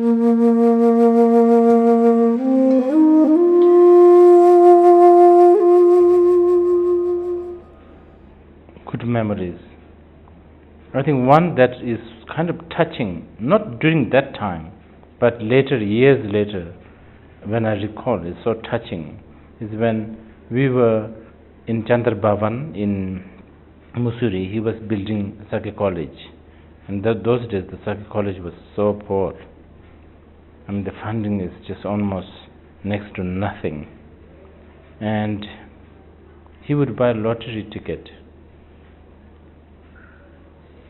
Good memories. I think one that is kind of touching, not during that time, but later, years later, when I recall, it's so touching, is when we were in Chandra Bhavan in Mussoorie. He was building Sakya College, and those days the Sakya College was so poor. I mean, the funding is just almost next to nothing, and he would buy a lottery ticket.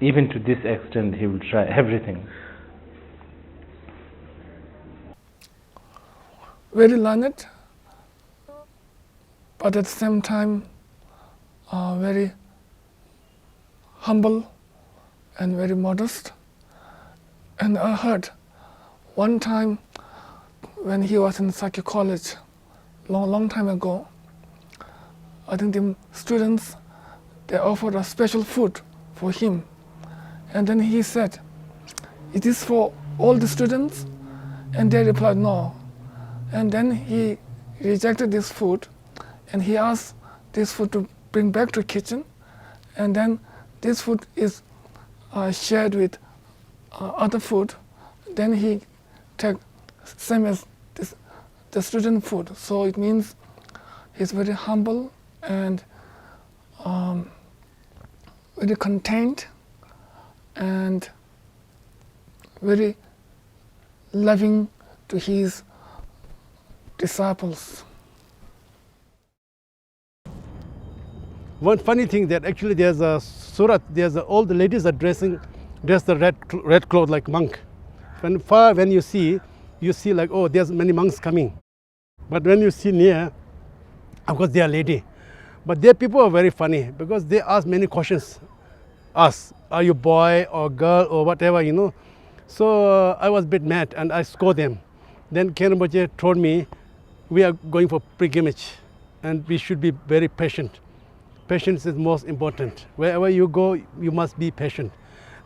Even to this extent, he will try everything. Very learned, but at the same time, very humble and very modest. And I heard one time when he was in Sakya College, long time ago, I think the students, they offered a special food for him. And then he said, "Is this for all the students?" And they replied, "No." And then he rejected this food, and he asked this food to bring back to kitchen, and then this food is shared with other food. Then he take same as the student food. So it means he's very humble and very contained and very loving to his disciples. One funny thing that actually there's a surat, all the ladies are dressed the red cloth like monk. When you see like, oh, there's many monks coming. But when you see near, of course they are lady. But their people are very funny because they ask many questions. Ask, are you boy or girl or whatever, you know. So I was a bit mad and I scolded them. Then Khenchen Rinpoche told me, we are going for pilgrimage and we should be very patient. Patience is most important. Wherever you go, you must be patient.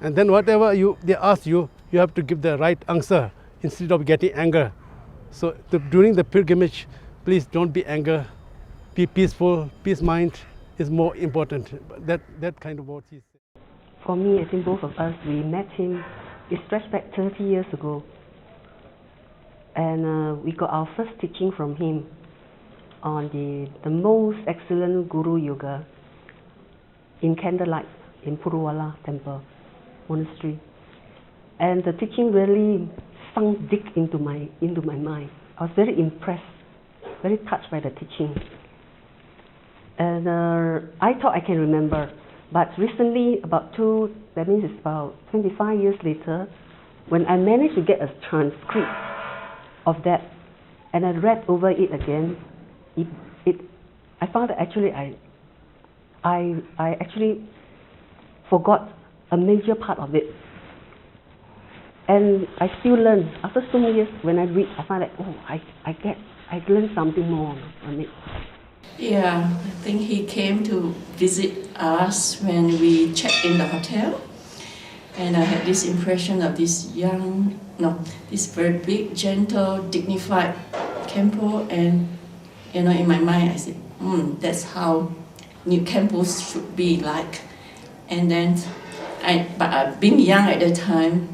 And then whatever they ask you, you have to give the right answer instead of getting anger. So during the pilgrimage, please don't be angry. Be peaceful. Peace mind is more important. That kind of what he said. For me, I think both of us, we met him, it stretched back 30 years ago. And we got our first teaching from him on the most excellent Guru Yoga in candlelight in Puruwala Temple Monastery. And the teaching really sunk deep into my mind. I was very impressed, very touched by the teaching. And I thought I can remember, but recently, that means it's about 25 years later, when I managed to get a transcript of that, and I read over it again, I found that actually I actually forgot a major part of it. And I still learn. After so many years, when I read, I find that, oh, I learned something more from it. Yeah, I think he came to visit us when we checked in the hotel. And I had this impression of this very big, gentle, dignified Khenpo. And, in my mind, I said, that's how new Khenpos should be like. And then, being young at that time,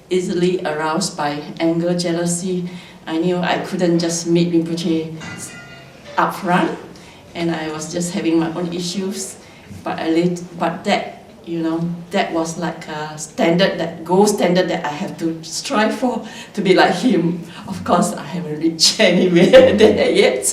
easily aroused by anger, jealousy, I knew I couldn't just meet Rinpoche up front, and I was just having my own issues. But that was like a standard, that gold standard that I have to strive for, to be like him. Of course, I haven't reached anywhere there yet.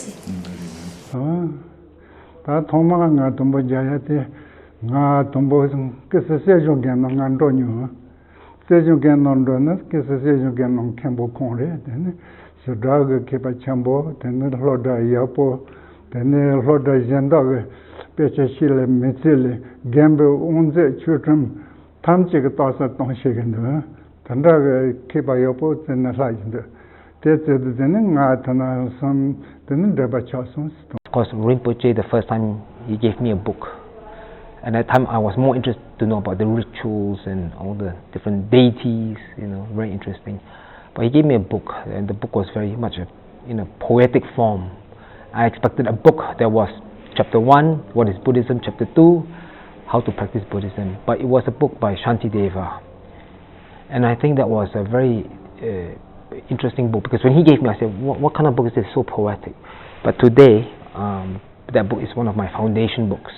Of course, Rinpoche, the first time he gave me a book. And at that time I was more interested to know about the rituals and all the different deities, very interesting. But he gave me a book, and the book was very much in a poetic form. I expected a book that was chapter 1, what is Buddhism, chapter 2, how to practice Buddhism. But it was a book by Shantideva. And I think that was a very interesting book, because when he gave me, I said, what kind of book is this, so poetic? But today, that book is one of my foundation books.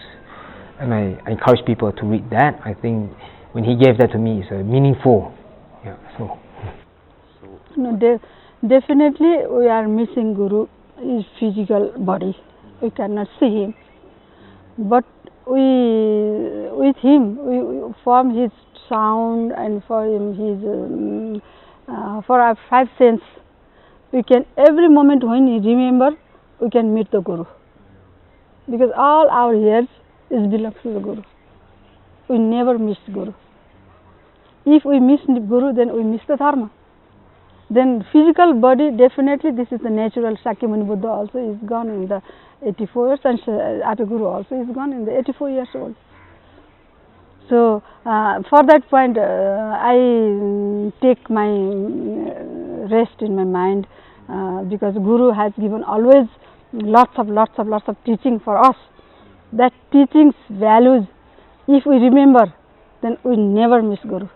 And I encourage people to read that. I think when he gave that to me, it's meaningful. Yeah, so. No, definitely we are missing Guru, his physical body. We cannot see him. But with him, from his sound and for him, for our 5 senses, we can, every moment when we remember, we can meet the Guru. Because all our years belongs to the Guru. We never miss Guru. If we miss Guru, then we miss the Dharma. Then physical body, definitely this is the natural. Sakyamuni Buddha also is gone in the 84 years, and Appy Guru also is gone in the 84 years old. So for that point, I take my rest in my mind, because Guru has given always lots of teaching for us. That teachings, values, if we remember, then we never miss Guru.